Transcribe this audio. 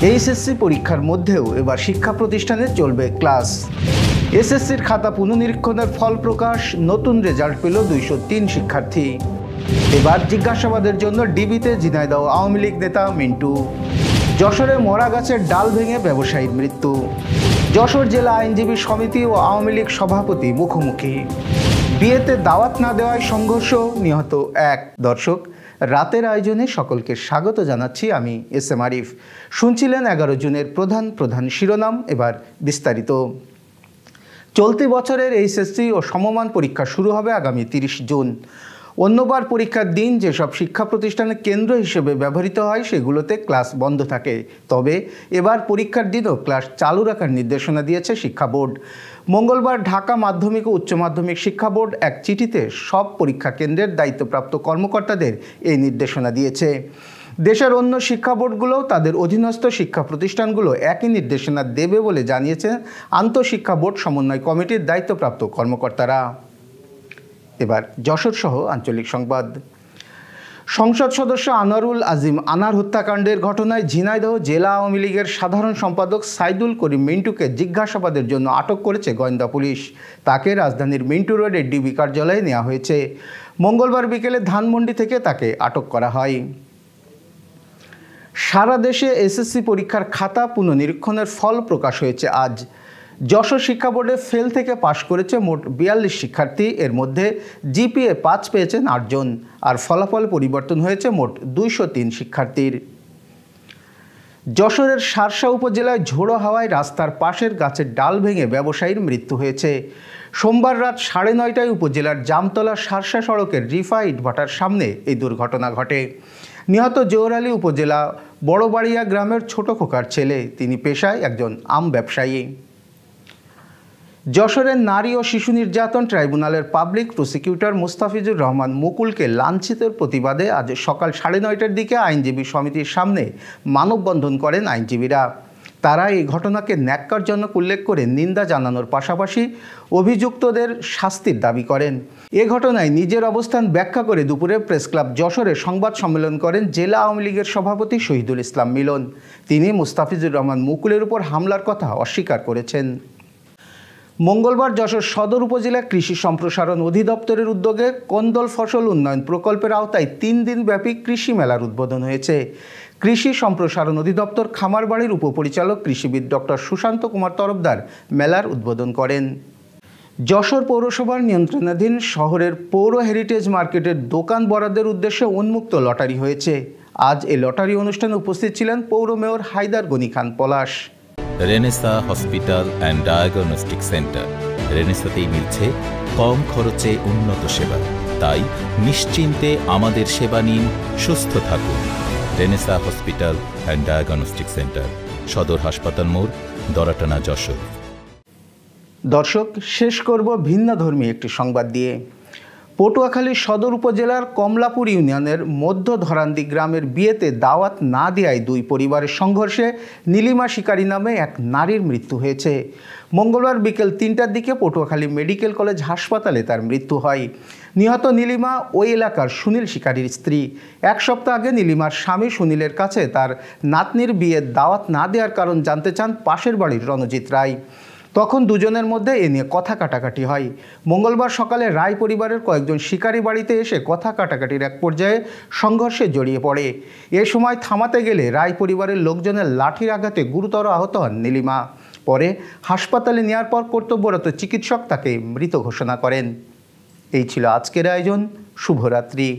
HSC পরীক্ষার মধ্যেও এবার শিক্ষা প্রতিষ্ঠানে চলবে ক্লাস। এসএসসির খাতা পুনঃনিরীক্ষণের ফল প্রকাশ, নতুন রেজাল্ট পেল 203 শিক্ষার্থী। এবার জিজ্ঞাসাবাদের জন্য ডিবিতে ঝিনাইদহ আওয়ামী লীগ নেতা মিন্টু। যশোরে মরা গাছের ডাল ভেঙে ব্যবসায়ীর মৃত্যু। যশোর জেলা আইনজীবী সমিতি ও আওয়ামী লীগ সভাপতি মুখোমুখি। বিয়েতে দাওয়াত না দেওয়ায় সংঘর্ষ, নিহত এক। দর্শক, রাতের আয়োজনে সকলকে স্বাগত জানাচ্ছি। আমি এস.এম. আরিফ। শুনছিলেন 11 জুনের প্রধান শিরোনাম, এবার বিস্তারিত। চলতি বছরের এইচএসসি ও সমমান পরীক্ষা শুরু হবে আগামী 30 জুন। অন্যবার পরীক্ষার দিন যেসব শিক্ষা প্রতিষ্ঠানে কেন্দ্র হিসেবে ব্যবহৃত হয় সেগুলোতে ক্লাস বন্ধ থাকে, তবে এবার পরীক্ষার দিনও ক্লাস চালু রাখার নির্দেশনা দিয়েছে শিক্ষা বোর্ড। মঙ্গলবার ঢাকা মাধ্যমিক ও উচ্চ মাধ্যমিক শিক্ষা বোর্ড এক চিঠিতে সব পরীক্ষা কেন্দ্রের দায়িত্বপ্রাপ্ত কর্মকর্তাদের এই নির্দেশনা দিয়েছে। দেশের অন্য শিক্ষা বোর্ডগুলোও তাদের অধীনস্থ শিক্ষা প্রতিষ্ঠানগুলো একই নির্দেশনা দেবে বলে জানিয়েছেন আন্তঃশিক্ষা বোর্ড সমন্বয় কমিটির দায়িত্বপ্রাপ্ত কর্মকর্তারা। এবার যশোর সহ আঞ্চলিক সংবাদ। সংসদ সদস্য আনোয়ারুল আজিম আনার হত্যাকাণ্ডের ঘটনায় ঝিনাইদহ জেলা আওয়ামী লীগের সাধারণ সম্পাদক সাইদুল করিম মিন্টুকে জিজ্ঞাসাবাদের জন্য আটক করেছে গোয়েন্দা পুলিশ। তাকে রাজধানীর মিন্টু রোডের ডিবি কার্যালয়ে নেওয়া হয়েছে। মঙ্গলবার বিকেলে ধানমন্ডি থেকে তাকে আটক করা হয়। সারা দেশে এসএসসি পরীক্ষার খাতা পুনঃনিরীক্ষণের ফল প্রকাশ হয়েছে আজ। যশোর শিক্ষা বোর্ডে ফেল থেকে পাশ করেছে মোট 42 শিক্ষার্থী। এর মধ্যে জিপিএ 5 পেয়েছেন 8 জন, আর ফলাফল পরিবর্তন হয়েছে মোট 203 শিক্ষার্থীর। যশোরের শার্শা উপজেলায় ঝোড়ো হাওয়ায় রাস্তার পাশের গাছের ডাল ভেঙে ব্যবসায়ীর মৃত্যু হয়েছে। সোমবার রাত 9:30টায় উপজেলার জামতলা শার্শা সড়কের রিফা ইটভাটার সামনে এই দুর্ঘটনা ঘটে। নিহত জোহর আলী উপজেলা বড়বাড়িয়া গ্রামের ছোট খোকার ছেলে। তিনি পেশায় একজন আম ব্যবসায়ী। যশোরের নারী ও শিশু নির্যাতন ট্রাইব্যুনালের পাবলিক প্রসিকিউটর মুস্তাফিজুর রহমান মুকুলকে লাঞ্ছিতের প্রতিবাদে আজ সকাল 9:30টার দিকে আইনজীবী সমিতির সামনে মানববন্ধন করেন আইনজীবীরা। তারা এই ঘটনাকে ন্যাক্কারজনক উল্লেখ করে নিন্দা জানানোর পাশাপাশি অভিযুক্তদের শাস্তির দাবি করেন। এ ঘটনায় নিজের অবস্থান ব্যাখ্যা করে দুপুরে প্রেস ক্লাব যশোরে সংবাদ সম্মেলন করেন জেলা আওয়ামী লীগের সভাপতি শহীদুল ইসলাম মিলন। তিনি মুস্তাফিজুর রহমান মুকুলের উপর হামলার কথা অস্বীকার করেছেন। মঙ্গলবার যশোর সদর উপজেলা কৃষি সম্প্রসারণ অধিদপ্তরের উদ্যোগে কোন্দল ফসল উন্নয়ন প্রকল্পের আওতায় 3 দিনব্যাপী কৃষি মেলার উদ্বোধন হয়েছে। কৃষি সম্প্রসারণ অধিদপ্তর খামারবাড়ির উপপরিচালক কৃষিবিদ ডক্টর সুশান্ত কুমার তরফদার মেলার উদ্বোধন করেন। যশোর পৌরসভার নিয়ন্ত্রণাধীন শহরের পৌর হেরিটেজ মার্কেটের দোকান বরাদ্দের উদ্দেশ্যে উন্মুক্ত লটারি হয়েছে। আজ এই লটারি অনুষ্ঠানে উপস্থিত ছিলেন পৌর mayor Haider Gani Khan Palash. Renaissance hospital and diagnostic centre. রেনেসাতেই মিলছে কম খরচে উন্নত সেবা, তাই নিশ্চিন্তে আমাদের সেবা নিন, সুস্থ থাকুন। Renaissance hospital and diagnostic centre, সদর হাসপাতাল মোড়, দরাটানা, যশোর। দর্শক, শেষ করব ভিন্নধর্মী একটি সংবাদ দিয়ে। পটুয়াখালী সদর উপজেলার কমলাপুর ইউনিয়নের মধ্য ধরান্দি গ্রামের বিয়েতে দাওয়াত না দেওয়ায় 2 পরিবারের সংঘর্ষে নীলিমা শিকারী নামে এক নারীর মৃত্যু হয়েছে। মঙ্গলবার বিকেল 3টার দিকে পটুয়াখালী মেডিকেল কলেজ হাসপাতালে তার মৃত্যু হয়। নিহত নীলিমা ওই এলাকার সুনীল শিকারীর স্ত্রী। 1 সপ্তাহ আগে নীলিমার স্বামী সুনীলের কাছে তার নাতনির বিয়ের দাওয়াত না দেওয়ার কারণ জানতে চান পাশের বাড়ির রণজিৎ রায়। তখন দুজনের মধ্যে এ নিয়ে কথা কাটাকাটি হয়। মঙ্গলবার সকালে রায় পরিবারের কয়েকজন শিকারী বাড়িতে এসে কথা কাটাকাটির এক পর্যায়ে সংঘর্ষে জড়িয়ে পড়ে। এ সময় থামাতে গেলে রায় পরিবারের লোকজনের লাঠির আঘাতে গুরুতর আহত হন নীলিমা। পরে হাসপাতালে নেওয়ার পর কর্তব্যরত চিকিৎসক তাকে মৃত ঘোষণা করেন। এই ছিল আজকের আয়োজন। শুভরাত্রি।